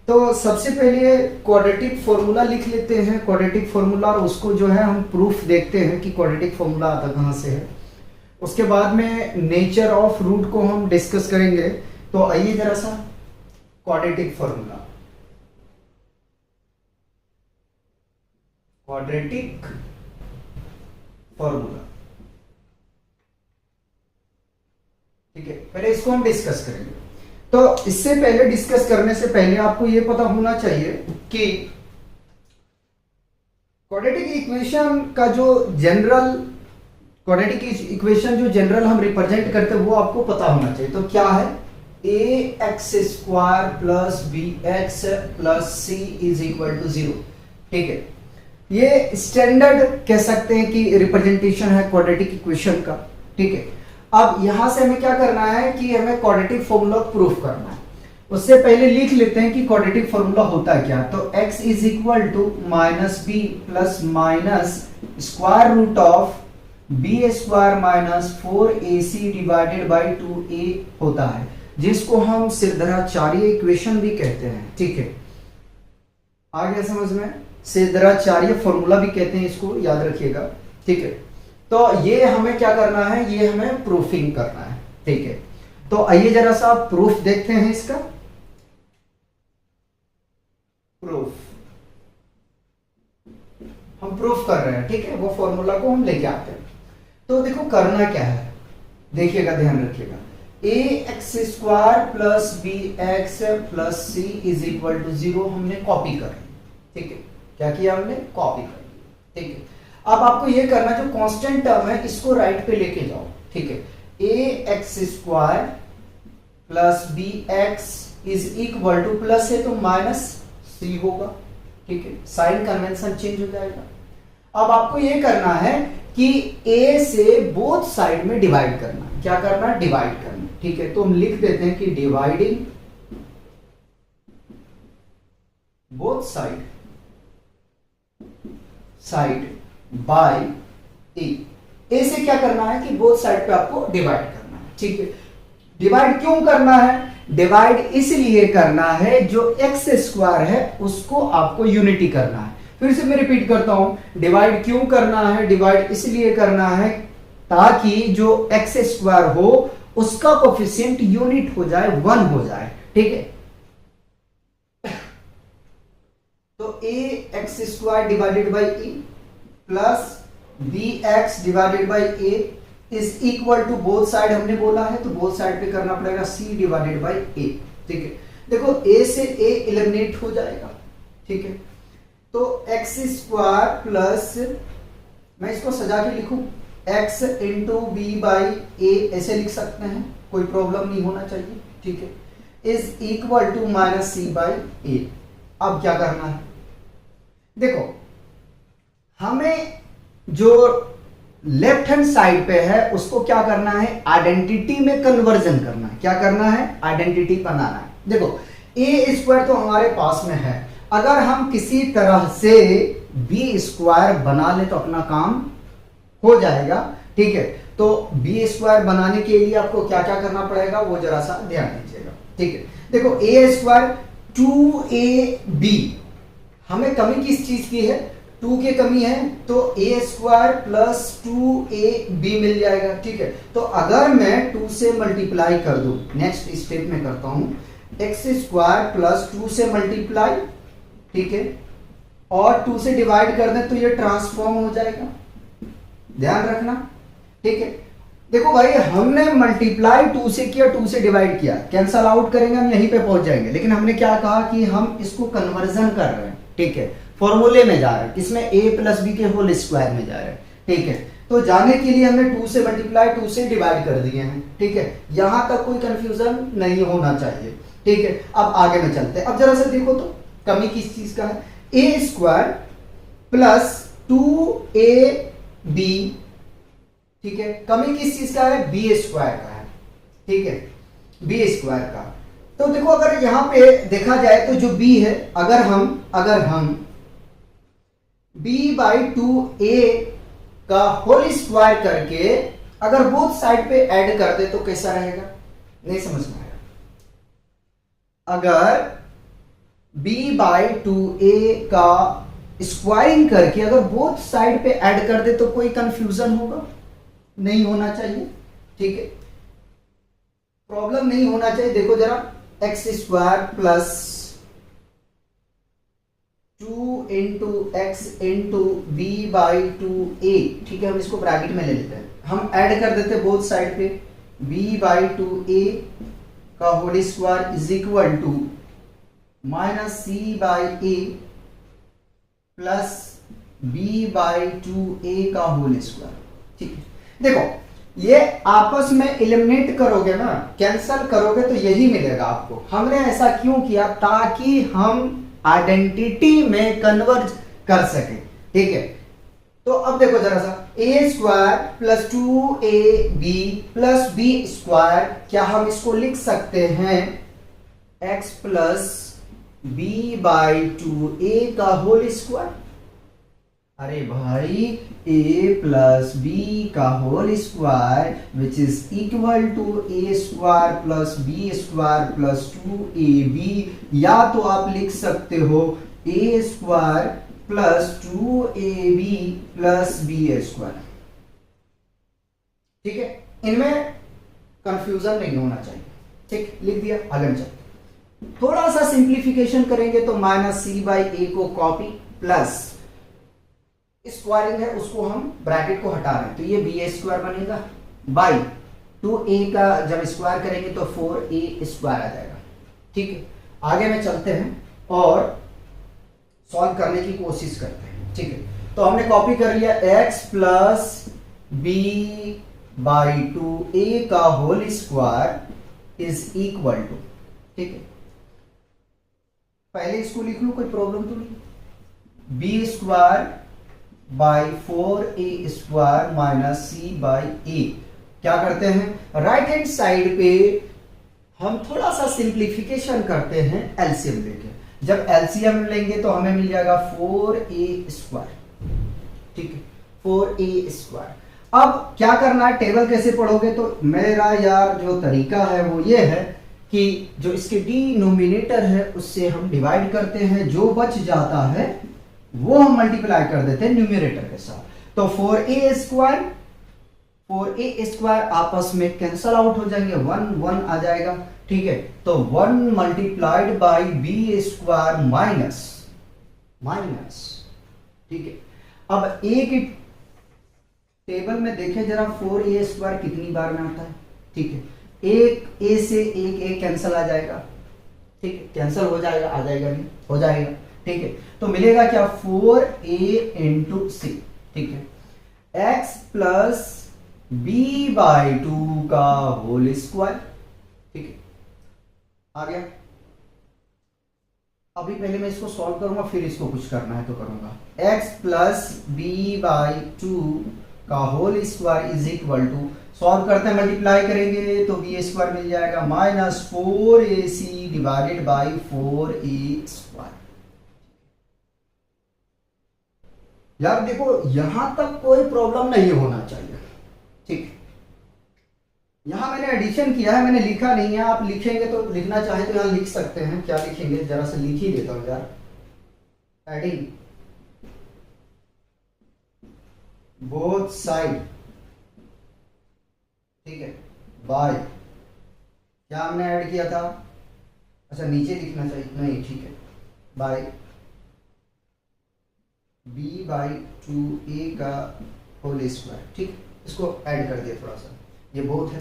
तो सबसे पहले क्वाड्रेटिक फॉर्मूला लिख लेते हैं, क्वाड्रेटिक फॉर्मूला, और उसको जो है हम प्रूफ देखते हैं कि क्वाड्रेटिक फॉर्मूला आता कहाँ से है। उसके बाद में नेचर ऑफ रूट को हम डिस्कस करेंगे। तो आइए जरा सा क्वाड्रेटिक फॉर्मूला, क्वाड्रेटिक फॉर्मूला, ठीक है, पहले इसको हम डिस्कस करेंगे। तो इससे पहले, डिस्कस करने से पहले आपको यह पता होना चाहिए कि क्वाड्रेटिक इक्वेशन का जो जनरल, क्वाड्रेटिक इक्वेशन जो जनरल हम रिप्रेजेंट करते हैं वो आपको पता होना चाहिए। तो क्या है? A x square plus b x plus c is equal to 0, ठीक है। ये स्टैंडर्ड कह सकते हैं कि रिप्रेजेंटेशन है क्वाड्रेटिक इक्वेशन का, ठीक है। अब यहां से हमें क्या करना है कि हमें क्वाड्रेटिक फॉर्मूला प्रूफ करना है। उससे पहले लिख लेते हैं कि क्वाड्रेटिक फॉर्मूला होता है क्या। तो x is equal to minus B plus minus square root of B square minus 4ac divided by 2a होता है, जिसको हम सिरदराचार्य इक्वेशन भी कहते हैं, ठीक है। आ गया समझ में? सिरदराचार्य फॉर्मूला भी कहते हैं इसको, याद रखिएगा, ठीक है। तो ये हमें क्या करना है, ये हमें प्रूफिंग करना है, ठीक है। तो आइए जरा सा प्रूफ देखते हैं इसका। प्रूफ हम प्रूफ कर रहे हैं, ठीक है, वो फॉर्मूला को हम लेके आते हैं। तो देखो करना क्या है, देखिएगा, ध्यान रखिएगा। A x square plus b x plus c is equal to 0 हमने कॉपी कर ली, ठीक है। क्या किया हमने? कॉपी कर ली, ठीक है। अब आपको ये करना, जो कांस्टेंट टर्म है इसको राइट पे लेके जाओ, ठीक है। A x square plus b x is equal to, plus है तो माइनस सी होगा, ठीक है, साइन कन्वेंशन चेंज हो जाएगा। अब आपको ये करना है कि ए से बोथ साइड में डिवाइड करना। क्या करना? डिवाइड करना, ठीक है। तो हम लिख देते हैं कि डिवाइडिंग बोथ साइड बाय ए से क्या करना है कि बोथ साइड पे आपको डिवाइड करना है, ठीक है। डिवाइड क्यों करना है? डिवाइड इसलिए करना है जो एक्स स्क्वायर है उसको आपको यूनिटी करना है। फिर से मैं रिपीट करता हूं, डिवाइड क्यों करना है? डिवाइड इसलिए करना है ताकि जो एक्स स्क्वायर हो उसका कोफिशिएंट यूनिट हो जाए, 1 हो जाए, ठीक है। तो a x square divided by a plus b x divided by a is equal to, both side हमने बोला है तो बोथ साइड पे करना पड़ेगा सी डिवाइडेड बाई ए, ठीक है। देखो ए से ए एलिमिनेट हो जाएगा, ठीक है। तो एक्स स्क्वायर प्लस, मैं इसको सजा के लिखूं, एक्स इंटू बी बाई ए, ऐसे लिख सकते हैं, कोई प्रॉब्लम नहीं होना चाहिए, ठीक है, is equal to minus c by a. अब क्या करना है? देखो हमें जो लेफ्ट हैंड साइड पे है उसको क्या करना है? आइडेंटिटी में कन्वर्जन करना है। क्या करना है? आइडेंटिटी बनाना है। देखो ए स्क्वायर तो हमारे पास में है, अगर हम किसी तरह से बी स्क्वायर बना ले तो अपना काम हो जाएगा, ठीक है। तो बी स्क्वायर बनाने के लिए आपको क्या क्या करना पड़ेगा वो जरा सा ध्यान दीजिएगा, ठीक है। देखो ए स्क्वायर 2ab, हमें कमी किस चीज की है? 2 की कमी है, तो ए स्क्वायर प्लस 2ab मिल जाएगा, ठीक है। तो अगर मैं 2 से मल्टीप्लाई कर दूं, नेक्स्ट स्टेप में करता हूं, एक्स स्क्वायर प्लस 2 से मल्टीप्लाई, ठीक है, और 2 से डिवाइड कर दें तो ये ट्रांसफॉर्म हो जाएगा, ध्यान रखना, ठीक है। देखो भाई हमने मल्टीप्लाई 2 से किया, 2 से डिवाइड किया, कैंसल आउट करेंगे हम यहीं पे पहुंच जाएंगे, लेकिन हमने क्या कहा कि हम इसको कन्वर्जन कर रहे हैं, ठीक है, फॉर्मूले में जा रहे हैं, किसमें? a प्लस बी के होल स्क्वायर में जा रहे हैं, ठीक है। तो जाने के लिए हमने 2 से मल्टीप्लाई 2 से डिवाइड कर दिए हैं, ठीक है। यहां तक कोई कंफ्यूजन नहीं होना चाहिए, ठीक है। अब आगे में चलते हैं। अब जरा सा देखो तो कमी किस चीज का है? ए स्क्वायर प्लस 2ab, ठीक है, कमी किस चीज का है? बी स्क्वायर का है, ठीक है, बी स्क्वायर का। तो देखो अगर यहां पे देखा जाए तो जो b है, अगर हम b बाई 2a का होल स्क्वायर करके अगर बोथ साइड पे ऐड कर दे तो कैसा रहेगा? नहीं समझ में आया। अगर b/2a का स्क्वायरिंग करके अगर बोथ साइड पे ऐड कर दे तो कोई कंफ्यूजन होगा? नहीं होना चाहिए, ठीक है, प्रॉब्लम नहीं होना चाहिए। देखो जरा, x² plus 2 into x into b/2a, ठीक है, हम इसको ब्रैकेट में ले लेते हैं, हम ऐड कर देते हैं बोथ साइड पे, b/2a का whole square is equal to -c/a plus b/2a का होल स्क्वायर, ठीक है। देखो ये आपस में एलिमिनेट करोगे ना, कैंसल करोगे तो यही मिलेगा आपको। हमने ऐसा क्यों किया? ताकि हम आइडेंटिटी में कन्वर्ज कर सके, ठीक है। तो अब देखो जरा सा, a² plus 2ab plus b², क्या हम इसको लिख सकते हैं x प्लस b/2a का होल स्क्वायर? अरे भाई, a प्लस b का whole square which is equal to a² plus b² plus 2ab, या तो आप लिख सकते हो a² plus 2ab plus b², ठीक है। इनमें कंफ्यूजन नहीं होना चाहिए, ठीक, लिख दिया, आगे चलते। थोड़ा सा सिंप्लीफिकेशन करेंगे तो -c/a को कॉपी, प्लस स्क्वायरिंग है उसको हम ब्रैकेट को हटा रहे हैं तो ये b² बनेगा, बाई 2a का जब स्क्वायर करेंगे तो 4a² आ जाएगा, ठीक है। आगे में चलते हैं और सॉल्व करने की कोशिश करते हैं, ठीक है। तो हमने कॉपी कर लिया, x प्लस b/2a का whole square is equal to, ठीक है, पहले इसको लिख लू, कोई प्रॉब्लम तो नहीं, b² by 4a² minus c/a। क्या करते हैं, राइट हैंड साइड पे हम थोड़ा सा सिंप्लीफिकेशन करते हैं एलसीएम लेके। जब एलसीएम लेंगे तो हमें मिल जाएगा 4a², ठीक है, 4a²। अब क्या करना है, टेबल कैसे पढ़ोगे? तो मेरा यार जो तरीका है वो ये है कि जो इसके डिनोमिनेटर है उससे हम डिवाइड करते हैं, जो बच जाता है वो हम मल्टीप्लाई कर देते हैं न्यूमरेटर के साथ। तो 4a² आपस में कैंसल आउट हो जाएंगे, 1 आ जाएगा, ठीक है। तो 1 मल्टीप्लाइड बाई b² माइनस, ठीक है। अब एक टेबल में देखें जरा, 4a² कितनी बार में आता है, ठीक है, एक a से एक a कैंसल आ जाएगा, ठीक है, कैंसल हो जाएगा, आ जाएगा नहीं, हो जाएगा, ठीक है। तो मिलेगा क्या, 4a इंटू c, ठीक है, x प्लस b/2 का होल स्क्वायर, ठीक है, आ गया। अभी पहले मैं इसको सॉल्व करूंगा, फिर इसको कुछ करना है तो करूंगा। x प्लस b/2 का whole square is equal to, solve करते हैं, मल्टीप्लाई करेंगे तो b² मिल जाएगा minus 4ac divided by 4a²। यार देखो यहां तक कोई प्रॉब्लम नहीं होना चाहिए, ठीक। यहां मैंने एडिशन किया है, मैंने लिखा नहीं है, आप लिखेंगे तो लिखना चाहे तो यहां लिख सकते हैं। क्या लिखेंगे, जरा से लिख ही देता हूं यार, एडिंग बोथ साइड, ठीक है, बाय, क्या हमने ऐड किया था, अच्छा नीचे लिखना चाहिए, नहीं ठीक है, बाय b/2a का होल स्क्वायर, ठीक, इसको ऐड कर दिया थोड़ा सा, ये बहुत है,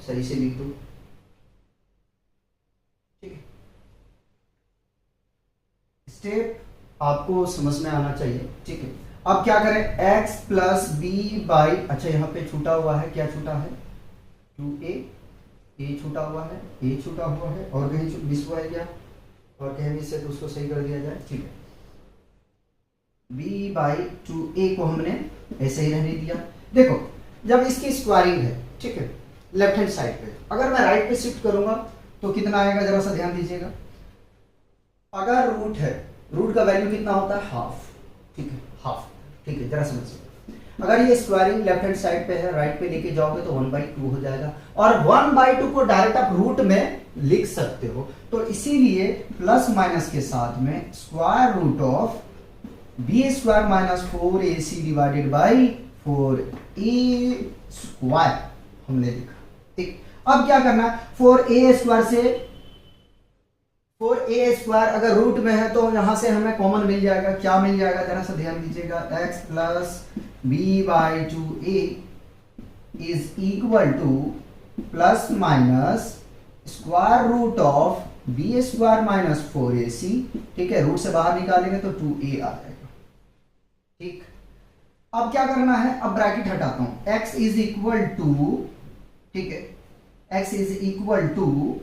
सही से लिख दो, ठीक है। स्टेप आपको समझ में आना चाहिए, ठीक है। अब क्या करें, x प्लस b/, अच्छा यहाँ पे छूटा हुआ है, क्या छूटा है, 2a, a छूटा हुआ है, a छूटा हुआ है, और कहीं मिस हुआ है क्या, और कहीं मिस है तो उसको सही कर दिया जाए, ठीक है। b/2a को हमने ऐसे ही रहने दिया। देखो जब इसकी स्क्वायरिंग है, ठीक है, लेफ्ट हैंड साइड पे, अगर मैं राइट पे शिफ्ट करूंगा तो कितना आएगा, जरा सा ध्यान दीजिएगा। अगर रूट है, रूट का वैल्यू कितना होता है, हाफ, ठीक है, हाफ, ठीक है, जरा समझिए। अगर ये स्क्वायरिंग लेफ्ट हैंड साइड पे है, राइट पे लेके जाओगे तो 1/2 हो जाएगा, और 1/2 को डायरेक्ट आप रूट में लिख सकते हो। तो इसीलिए प्लस माइनस के साथ में square root of B square minus 4ac divided by 4a square हमने लिखा। ठीक, अब क्या करना है, 4a स्क्वायर से 4a स्क्वायर अगर रूट में है तो यहां से हमें कॉमन मिल जाएगा। क्या मिल जाएगा जरा सा ध्यान दीजिएगा, x plus b by 2a is equal to plus minus square root of B square minus 4ac। ठीक है, रूट से बाहर निकालेंगे तो 2a आ जाएगा। ठीक, अब क्या करना है, अब ब्रैकेट हटाता हूं, x इज इक्वल टू, ठीक है, x is equal to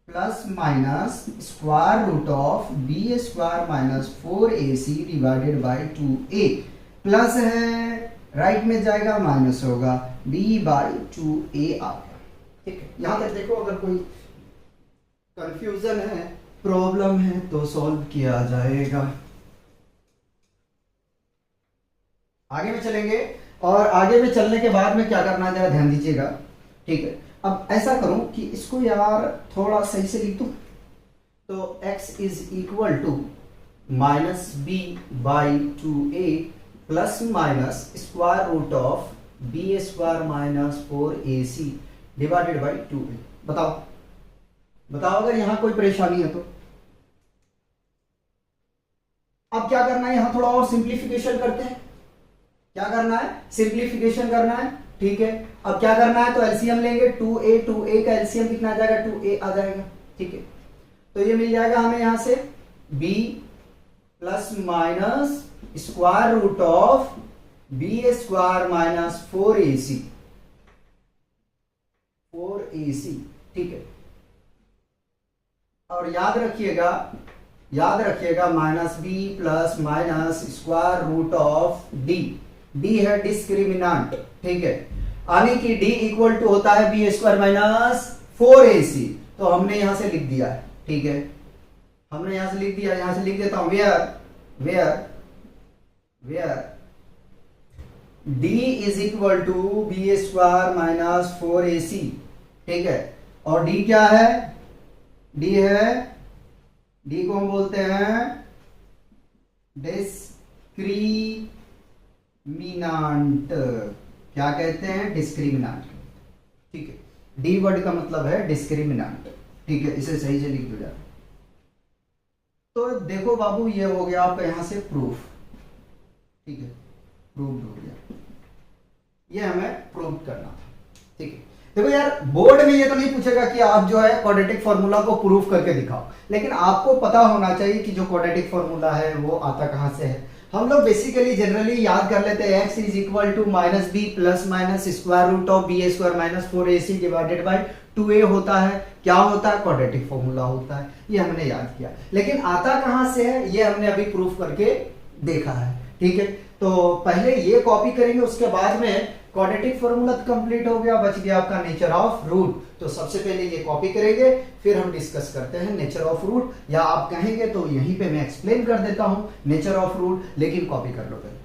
plus minus square root of B square minus 4ac divided by 2a, plus है राइट में जाएगा माइनस होगा, b बाई 2a आ गया। ठीक है, यहां तक देखो, अगर कोई कंफ्यूजन है, प्रॉब्लम है तो सॉल्व किया जाएगा। आगे में चलेंगे, और आगे में चलने के बाद में क्या करना है जरा ध्यान दीजिएगा। ठीक है, अब ऐसा करूं कि इसको यार थोड़ा सही से लिख दूं, तो x is equal to minus b by 2a plus minus square root of B square minus 4ac divided by 2a। बताओ बताओ अगर यहां कोई परेशानी है तो। अब क्या करना है, यहां थोड़ा और सिंप्लीफिकेशन करते हैं। क्या करना है, सिंप्लीफिकेशन करना है। ठीक है, अब क्या करना है, तो एलसीएम लेंगे, 2a का एलसीएम कितना आ जाएगा, 2a आ जाएगा। ठीक है, तो ये मिल जाएगा हमें यहां से b plus minus square root of B square minus 4ac। ठीक है, और याद रखिएगा minus B plus minus square root of d है डिस्क्रिमिनांट। ठीक है, यानी कि d इक्वल टू होता है बी स्क्वायर माइनस 4ac, तो हमने यहां से लिख दिया है। ठीक है, हमने यहां से लिख दिया, यहां से लिख देता हूं, where d is equal to b square minus 4ac। ठीक है, और d क्या है, d को हम बोलते हैं डिस्क्रिमिनांट। क्या कहते हैं, डिस्क्रिमिनांट। ठीक है, डी वर्ड का मतलब है डिस्क्रिमिनांट। ठीक है, इसे सही से लिख दो यार। तो देखो बाबू, ये हो गया आपका यहां से प्रूफ। ठीक है, प्रूफ हो गया, ये हमें प्रूव करना था। ठीक है, देखो यार, बोर्ड में ये तो नहीं पूछेगा कि आप जो है क्वाड्रेटिक फॉर्मूला को प्रूफ करके दिखाओ, लेकिन आपको पता होना चाहिए कि जो क्वाड्रेटिक फॉर्मूला है वो आता कहां से है। हम लोग बेसिकली जनरली याद कर लेते हैं, x is equal to minus B plus minus square root of B square minus 4ac divided by 2a होता है। क्या होता है, क्वाड्रेटिक फॉर्मूला होता है। ये हमने याद किया, लेकिन आता कहां से है ये हमने अभी प्रूफ करके देखा है। ठीक है, तो पहले ये कॉपी करेंगे, उसके बाद में क्वाड्रेटिक फॉर्मूला कंप्लीट हो गया, बच गया आपका नेचर ऑफ रूट। तो सबसे पहले ये कॉपी करेंगे, फिर हम डिस्कस करते हैं नेचर ऑफ रूट, या आप कहेंगे तो यहीं पे मैं एक्सप्लेन कर देता हूं नेचर ऑफ रूट, लेकिन कॉपी कर लो पहले।